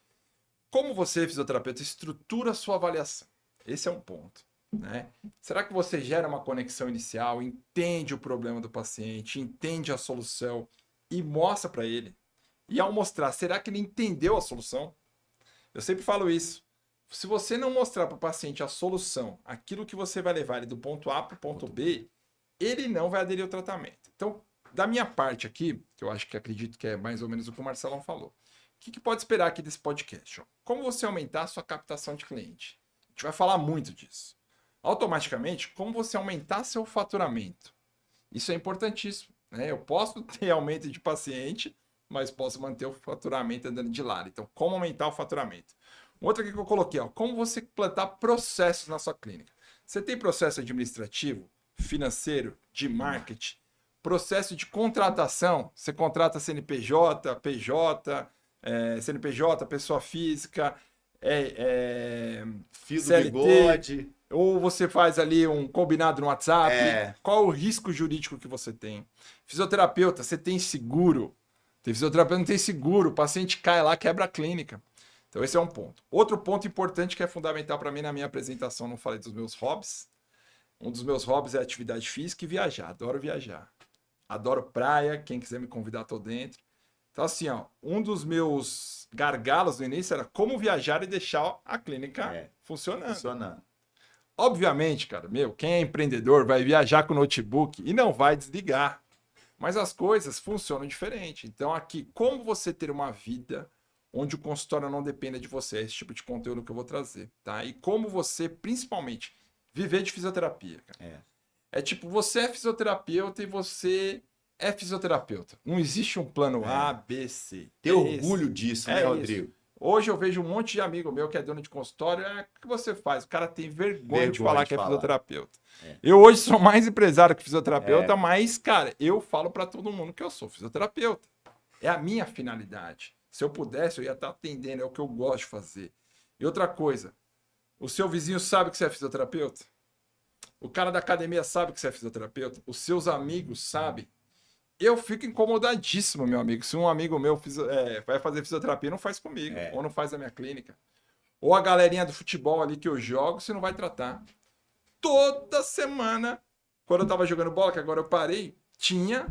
[SPEAKER 1] Como você, fisioterapeuta, estrutura a sua avaliação? Esse é um ponto, né? Será que você gera uma conexão inicial, entende o problema do paciente, entende a solução e mostra para ele? E ao mostrar, será que ele entendeu a solução? Eu sempre falo isso. Se você não mostrar para o paciente a solução, aquilo que você vai levar ele do ponto A para o ponto B, ele não vai aderir ao tratamento. Então, da minha parte aqui, que eu acho que acredito que é mais ou menos o que o Marcelão falou, o que pode esperar aqui desse podcast? Ó? Como você aumentar a sua captação de cliente? A gente vai falar muito disso. Automaticamente, como você aumentar seu faturamento? Isso é importantíssimo. Né? Eu posso ter aumento de paciente, mas posso manter o faturamento andando de lado. Então, como aumentar o faturamento? Outra aqui que eu coloquei, ó, como você plantar processos na sua clínica. Você tem processo administrativo, financeiro, de marketing, processo de contratação. Você contrata CNPJ, PJ, CNPJ, pessoa física,
[SPEAKER 2] Fio do
[SPEAKER 1] CLT,
[SPEAKER 2] bigode.
[SPEAKER 1] ou você faz ali um combinado no WhatsApp.
[SPEAKER 2] É.
[SPEAKER 1] Qual o risco jurídico que você tem? Fisioterapeuta, você tem seguro? Tem fisioterapeuta que não tem seguro, o paciente cai lá, quebra a clínica. Então esse é um ponto. Outro ponto importante que é fundamental para mim na minha apresentação, não falei dos meus hobbies. Um dos meus hobbies é atividade física e viajar. Adoro viajar. Adoro praia, quem quiser me convidar, tô dentro. Então assim, ó, um dos meus gargalos no início era como viajar e deixar a clínica funcionando. Obviamente, cara, quem é empreendedor vai viajar com o notebook e não vai desligar. Mas as coisas funcionam diferente. Então aqui, como você ter uma vida onde o consultório não dependa de você, é esse tipo de conteúdo que eu vou trazer, tá? E como você, principalmente, viver de fisioterapia, cara. É tipo, você é fisioterapeuta e você é fisioterapeuta. Não existe um plano A, B, C.
[SPEAKER 2] Ter orgulho disso, né, Rodrigo?
[SPEAKER 1] Isso. Hoje eu vejo um monte de amigo meu que é dono de consultório. O que você faz? O cara tem vergonha de falar que é fisioterapeuta. Eu hoje sou mais empresário que fisioterapeuta, mas, cara, eu falo para todo mundo que eu sou fisioterapeuta. É a minha finalidade. Se eu pudesse, eu ia estar atendendo, é o que eu gosto de fazer. E outra coisa, o seu vizinho sabe que você é fisioterapeuta? O cara da academia sabe que você é fisioterapeuta? Os seus amigos sabem? Eu fico incomodadíssimo, meu amigo. Se um amigo meu vai fazer fisioterapia, não faz comigo, ou não faz na minha clínica. Ou a galerinha do futebol ali que eu jogo, você não vai tratar. Toda semana, quando eu tava jogando bola, que agora eu parei, tinha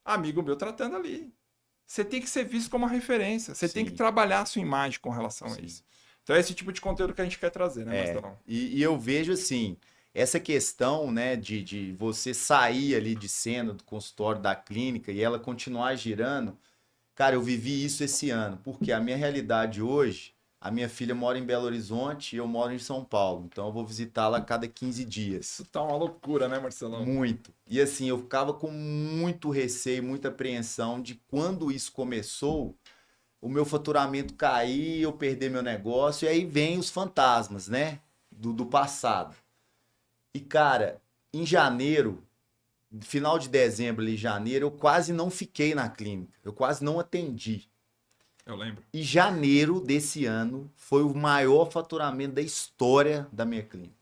[SPEAKER 1] amigo meu tratando ali. Você tem que ser visto como uma referência. Você tem que trabalhar a sua imagem com relação a isso. Então é esse tipo de conteúdo que a gente quer trazer, né, Marcelão?
[SPEAKER 2] E eu vejo assim, essa questão, né, de você sair ali de cena do consultório, da clínica e ela continuar girando, cara, eu vivi isso esse ano, porque a minha realidade hoje, a minha filha mora em Belo Horizonte e eu moro em São Paulo, então eu vou visitá-la a cada 15 dias.
[SPEAKER 1] Isso tá uma loucura, né, Marcelão?
[SPEAKER 2] Muito. E assim, eu ficava com muito receio, muita apreensão de quando isso começou, o meu faturamento cair, eu perder meu negócio, e aí vem os fantasmas, né, do passado. E, cara, em janeiro, final de dezembro ali, janeiro, eu quase não fiquei na clínica. Eu quase não atendi.
[SPEAKER 1] Eu lembro.
[SPEAKER 2] E janeiro desse ano foi o maior faturamento da história da minha clínica.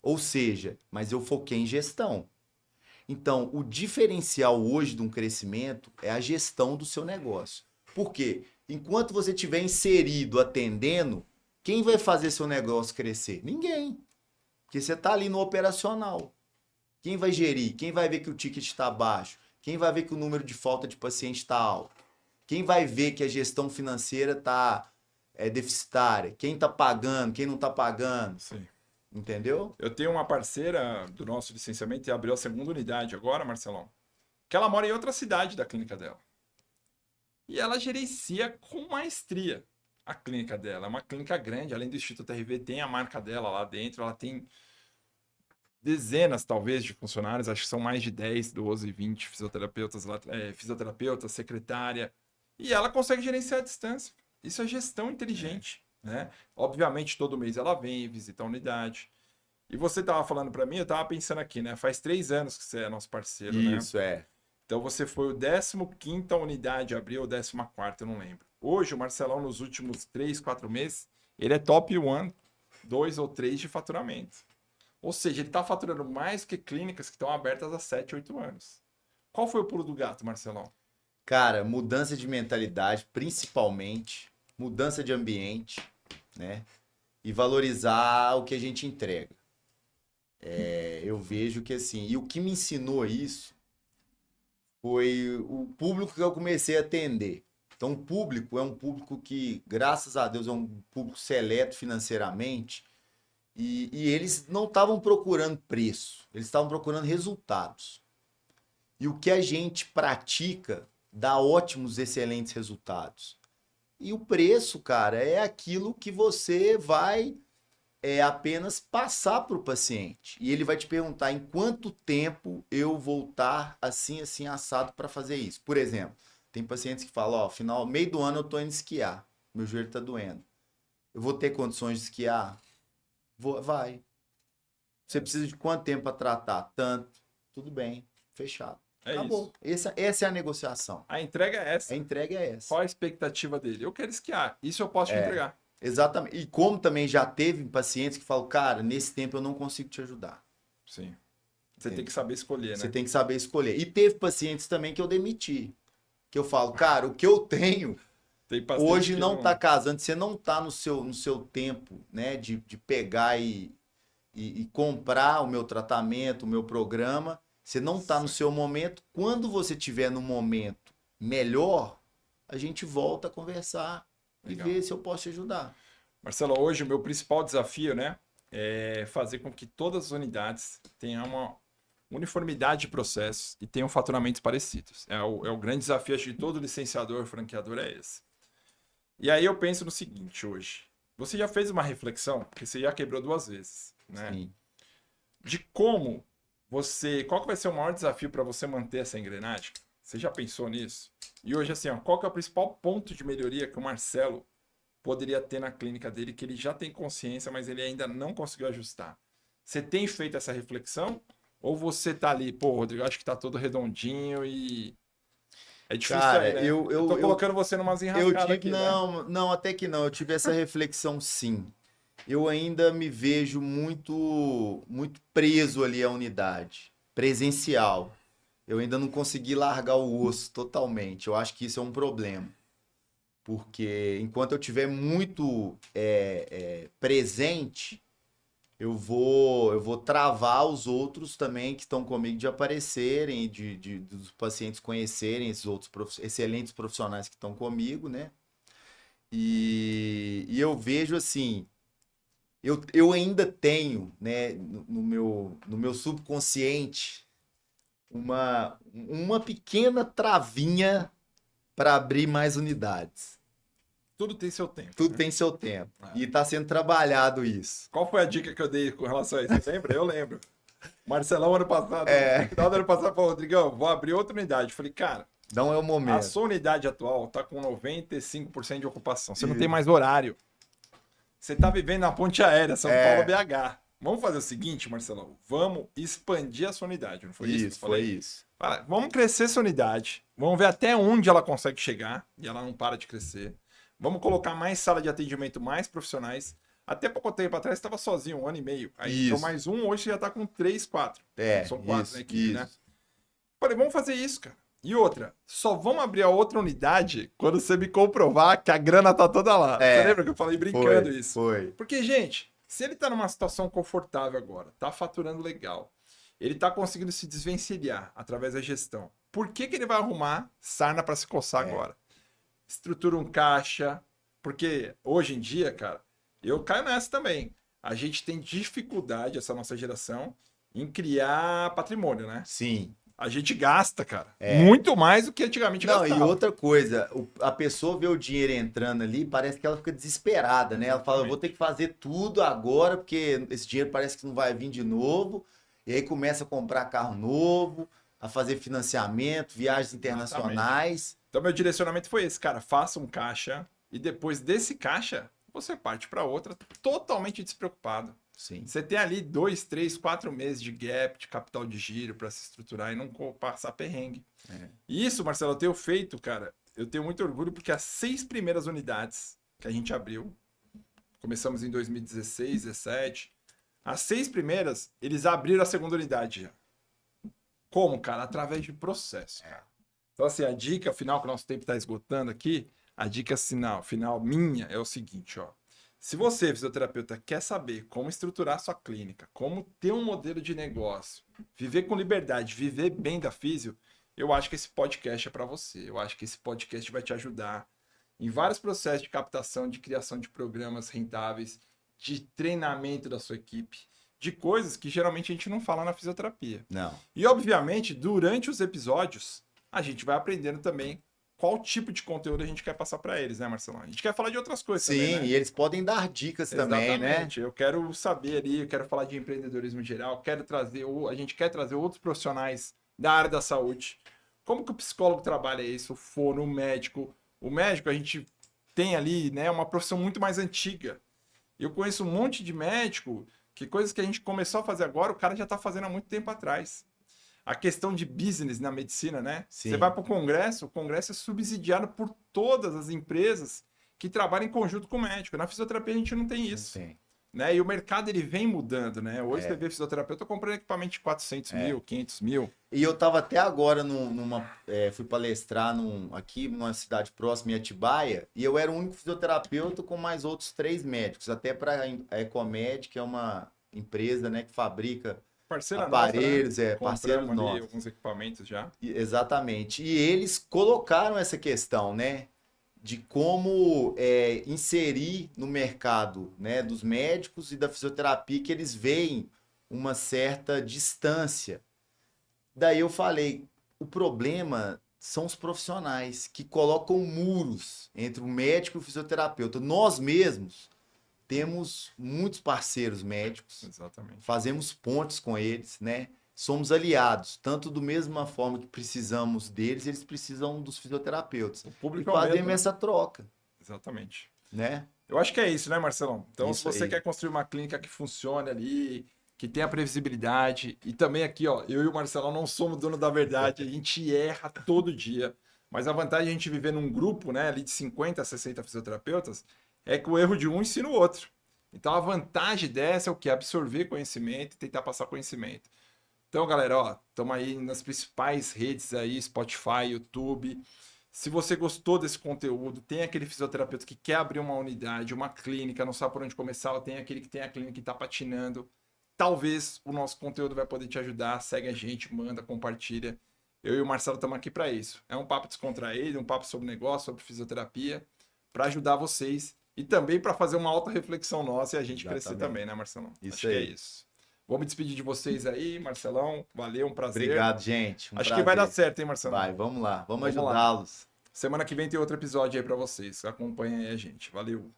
[SPEAKER 2] Ou seja, mas eu foquei em gestão. Então, o diferencial hoje de um crescimento é a gestão do seu negócio. Por quê? Enquanto você estiver inserido, atendendo, quem vai fazer seu negócio crescer? Ninguém. Porque você está ali no operacional. Quem vai gerir? Quem vai ver que o ticket está baixo? Quem vai ver que o número de falta de paciente está alto? Quem vai ver que a gestão financeira está deficitária? Quem está pagando? Quem não está pagando?
[SPEAKER 1] Sim.
[SPEAKER 2] Entendeu?
[SPEAKER 1] Eu tenho uma parceira do nosso licenciamento e abriu a segunda unidade agora, Marcelão, que ela mora em outra cidade da clínica dela. e ela gerencia com maestria a clínica dela. É uma clínica grande, além do Instituto RV, tem a marca dela lá dentro, ela tem dezenas, talvez, de funcionários, acho que são mais de 10, 12, 20 fisioterapeutas, fisioterapeutas, secretária, e ela consegue gerenciar a distância. Isso é gestão inteligente, né? Obviamente, todo mês ela vem, visita a unidade. E você estava falando para mim, eu estava pensando aqui, né? Faz 3 anos que você é nosso parceiro, né?
[SPEAKER 2] Isso, é.
[SPEAKER 1] Então você foi o 15ª unidade, abriu ou 14ª, eu não lembro. Hoje, o Marcelão, nos últimos 3, 4 meses, ele é top 1, 2 ou 3 de faturamento. Ou seja, ele está faturando mais que clínicas que estão abertas há 7, 8 anos. Qual foi o pulo do gato, Marcelão?
[SPEAKER 2] Cara, mudança de mentalidade, principalmente, mudança de ambiente, né? E valorizar o que a gente entrega. Eu vejo que assim, e o que me ensinou isso foi o público que eu comecei a atender. Então, o público é um público que, graças a Deus, é um público seleto financeiramente e eles não estavam procurando preço, eles estavam procurando resultados. E o que a gente pratica dá ótimos, excelentes resultados. E o preço, cara, é aquilo que você vai apenas passar para o paciente. E ele vai te perguntar em quanto tempo eu vou estar assim, assim, assado para fazer isso. Por exemplo, tem pacientes que falam, ó, meio do ano eu tô indo esquiar, meu joelho tá doendo. Eu vou ter condições de esquiar? Vai. Você precisa de quanto tempo para tratar? Tanto. Tudo bem, fechado. Acabou. Essa é a negociação.
[SPEAKER 1] A entrega é essa.
[SPEAKER 2] A entrega é essa.
[SPEAKER 1] Qual a expectativa dele? Eu quero esquiar. Isso eu posso te entregar.
[SPEAKER 2] Exatamente. E como também já teve pacientes que falam, cara, nesse tempo eu não consigo te ajudar.
[SPEAKER 1] Sim. Você tem que saber escolher, né?
[SPEAKER 2] Você tem que saber escolher. E teve pacientes também que eu demiti. Que eu falo, cara, o que eu tenho hoje não tá casando. Você não tá no seu tempo, né? De pegar e comprar o meu tratamento, o meu programa. Você não tá no seu momento. Quando você tiver no momento melhor, a gente volta a conversar. Legal. E ver se eu posso te ajudar.
[SPEAKER 1] Marcelo, hoje o meu principal desafio, né, é fazer com que todas as unidades tenham uma uniformidade de processos e tenham faturamentos parecidos. É o grande desafio, acho, de todo licenciador, franqueador é esse. E aí eu penso no seguinte hoje. Você já fez uma reflexão, porque você já quebrou 2 vezes, né?
[SPEAKER 2] Sim.
[SPEAKER 1] De como qual que vai ser o maior desafio para você manter essa engrenagem? Você já pensou nisso? E hoje, assim, ó, qual que é o principal ponto de melhoria que o Marcelo poderia ter na clínica dele, que ele já tem consciência, mas ele ainda não conseguiu ajustar? Você tem feito essa reflexão? Ou você tá ali, pô, Rodrigo, acho que tá todo redondinho e... É difícil.
[SPEAKER 2] Cara,
[SPEAKER 1] aí, né? Eu tô colocando você numas enrascadas aqui,
[SPEAKER 2] não, até que não. Eu tive essa reflexão, sim. Eu ainda me vejo muito preso ali à unidade, presencial. Eu ainda não consegui largar o osso totalmente. Eu acho que isso é um problema. Porque enquanto eu tiver muito presente, eu vou travar os outros também que estão comigo de aparecerem, dos pacientes conhecerem esses outros excelentes profissionais que estão comigo, né? E eu vejo assim, eu ainda tenho, né, no meu subconsciente, uma pequena travinha para abrir mais unidades.
[SPEAKER 1] Tudo tem seu tempo.
[SPEAKER 2] Tudo, né? Tem seu tempo. E está sendo trabalhado isso.
[SPEAKER 1] Qual foi a dica que eu dei com relação a isso? Você lembra? Eu lembro. Marcelão, ano passado, no final do ano passado, falou, Rodrigão, vou abrir outra unidade. Eu falei, cara,
[SPEAKER 2] não é o momento.
[SPEAKER 1] A sua unidade atual está com 95% de ocupação. Você não tem mais horário. Você está vivendo na ponte aérea, São Paulo, BH. Vamos fazer o seguinte, Marcelão. Vamos expandir a sua unidade. Não foi isso?
[SPEAKER 2] Isso, foi isso.
[SPEAKER 1] Vamos crescer essa unidade. Vamos ver até onde ela consegue chegar. E ela não para de crescer. Vamos colocar mais sala de atendimento, mais profissionais. Até pouco tempo atrás estava sozinho, 1 ano e meio. Aí entrou mais um, hoje já está com 3, 4. São 4 na equipe, né? Falei, vamos fazer isso, cara. E outra, só vamos abrir a outra unidade quando você me comprovar que a grana tá toda lá. Você lembra que eu falei brincando isso?
[SPEAKER 2] Foi.
[SPEAKER 1] Porque, gente, se ele tá numa situação confortável agora, tá faturando legal, ele tá conseguindo se desvencilhar através da gestão, por que ele vai arrumar sarna para se coçar agora? Estrutura um caixa, porque hoje em dia, cara, eu caio nessa também. A gente tem dificuldade, essa nossa geração, em criar patrimônio, né?
[SPEAKER 2] Sim.
[SPEAKER 1] A gente gasta, cara. Muito mais do que antigamente
[SPEAKER 2] Não,
[SPEAKER 1] gastava.
[SPEAKER 2] e outra coisa, a pessoa vê o dinheiro entrando ali, parece que ela fica desesperada, né? Ela fala, eu vou ter que fazer tudo agora, porque esse dinheiro parece que não vai vir de novo. E aí começa a comprar carro novo, a fazer financiamento, viagens internacionais.
[SPEAKER 1] Então, meu direcionamento foi esse, cara. Faça um caixa e depois desse caixa, você parte para outra totalmente despreocupado.
[SPEAKER 2] Sim.
[SPEAKER 1] Você tem ali 2, 3, 4 meses de gap, de capital de giro para se estruturar e não passar perrengue. E isso, Marcelo, eu tenho feito, cara. Eu tenho muito orgulho porque as 6 primeiras unidades que a gente abriu, começamos em 2016, 17, as 6 primeiras, eles abriram a segunda unidade já. Como, cara? Através de processo, cara. Então, assim, a dica final, que o nosso tempo está esgotando aqui, a dica final minha é o seguinte, ó. Se você, fisioterapeuta, quer saber como estruturar sua clínica, como ter um modelo de negócio, viver com liberdade, viver bem da físio, eu acho que esse podcast é para você. Eu acho que esse podcast vai te ajudar em vários processos de captação, de criação de programas rentáveis, de treinamento da sua equipe, de coisas que geralmente a gente não fala na fisioterapia.
[SPEAKER 2] Não.
[SPEAKER 1] E, obviamente, durante os episódios, a gente vai aprendendo também qual tipo de conteúdo a gente quer passar para eles, né, Marcelão? A gente quer falar de outras coisas também, né?
[SPEAKER 2] Sim, e eles podem dar dicas também, né?
[SPEAKER 1] Exatamente. Eu quero saber ali, eu quero falar de empreendedorismo em geral, a gente quer trazer outros profissionais da área da saúde. Como que o psicólogo trabalha isso? O fono, o médico. O médico, a gente tem ali, né, uma profissão muito mais antiga. Eu conheço um monte de médico que coisas que a gente começou a fazer agora, o cara já está fazendo há muito tempo atrás. A questão de business na medicina, né?
[SPEAKER 2] Sim.
[SPEAKER 1] Você vai para o Congresso é subsidiado por todas as empresas que trabalham em conjunto com o médico. Na fisioterapia a gente não tem isso.
[SPEAKER 2] Não tem.
[SPEAKER 1] Né? E o mercado ele vem mudando, né? Hoje você vê fisioterapeuta comprando equipamento de 400 mil, 500 mil.
[SPEAKER 2] E eu tava até agora fui palestrar aqui numa cidade próxima, em Atibaia, e eu era o único fisioterapeuta com mais outros 3 médicos, até para a Ecomed, que é uma empresa, né, que fabrica
[SPEAKER 1] Parceira
[SPEAKER 2] aparelhos,
[SPEAKER 1] nossa, né?
[SPEAKER 2] parceiros
[SPEAKER 1] Compramos ali
[SPEAKER 2] nossos.
[SPEAKER 1] alguns equipamentos já.
[SPEAKER 2] Exatamente. E eles colocaram essa questão, né? De como inserir no mercado, né, dos médicos e da fisioterapia, que eles veem uma certa distância. Daí eu falei, o problema são os profissionais que colocam muros entre o médico e o fisioterapeuta. Nós mesmos temos muitos parceiros médicos,
[SPEAKER 1] Exatamente.
[SPEAKER 2] fazemos pontes com eles, né? Somos aliados, tanto da mesma forma que precisamos deles, eles precisam dos fisioterapeutas.
[SPEAKER 1] O público
[SPEAKER 2] E
[SPEAKER 1] é o
[SPEAKER 2] fazemos
[SPEAKER 1] mesmo, né?
[SPEAKER 2] essa troca,
[SPEAKER 1] Exatamente.
[SPEAKER 2] né?
[SPEAKER 1] Eu acho que é isso, né, Marcelão? Então,
[SPEAKER 2] Isso
[SPEAKER 1] se você
[SPEAKER 2] aí.
[SPEAKER 1] quer construir uma clínica que funcione ali, que tenha previsibilidade, e também aqui, ó, eu e o Marcelão não somos dono da verdade, a gente erra todo dia. Mas a vantagem de a gente viver num grupo, né, ali de 50 a 60 fisioterapeutas, é que o erro de um ensina o outro. Então, a vantagem dessa é o que? Absorver conhecimento e tentar passar conhecimento. Então, galera, ó, estamos aí nas principais redes aí, Spotify, YouTube. Se você gostou desse conteúdo, tem aquele fisioterapeuta que quer abrir uma unidade, uma clínica, não sabe por onde começar, ou tem aquele que tem a clínica e está patinando, talvez o nosso conteúdo vai poder te ajudar. Segue a gente, manda, compartilha. Eu e o Marcelo estamos aqui para isso. É um papo descontraído, um papo sobre negócio, sobre fisioterapia, para ajudar vocês e também para fazer uma alta reflexão nossa e a gente crescer também, né, Marcelão?
[SPEAKER 2] Isso
[SPEAKER 1] Acho
[SPEAKER 2] aí.
[SPEAKER 1] que é isso. Vou me despedir de vocês aí, Marcelão. Valeu, um prazer.
[SPEAKER 2] Obrigado, gente.
[SPEAKER 1] Acho
[SPEAKER 2] prazer.
[SPEAKER 1] que vai dar certo, hein, Marcelão?
[SPEAKER 2] Vai, vamos lá. Vamos
[SPEAKER 1] Vamos lá.
[SPEAKER 2] ajudá-los.
[SPEAKER 1] Semana que vem tem outro episódio aí para vocês. Acompanhem aí a gente. Valeu.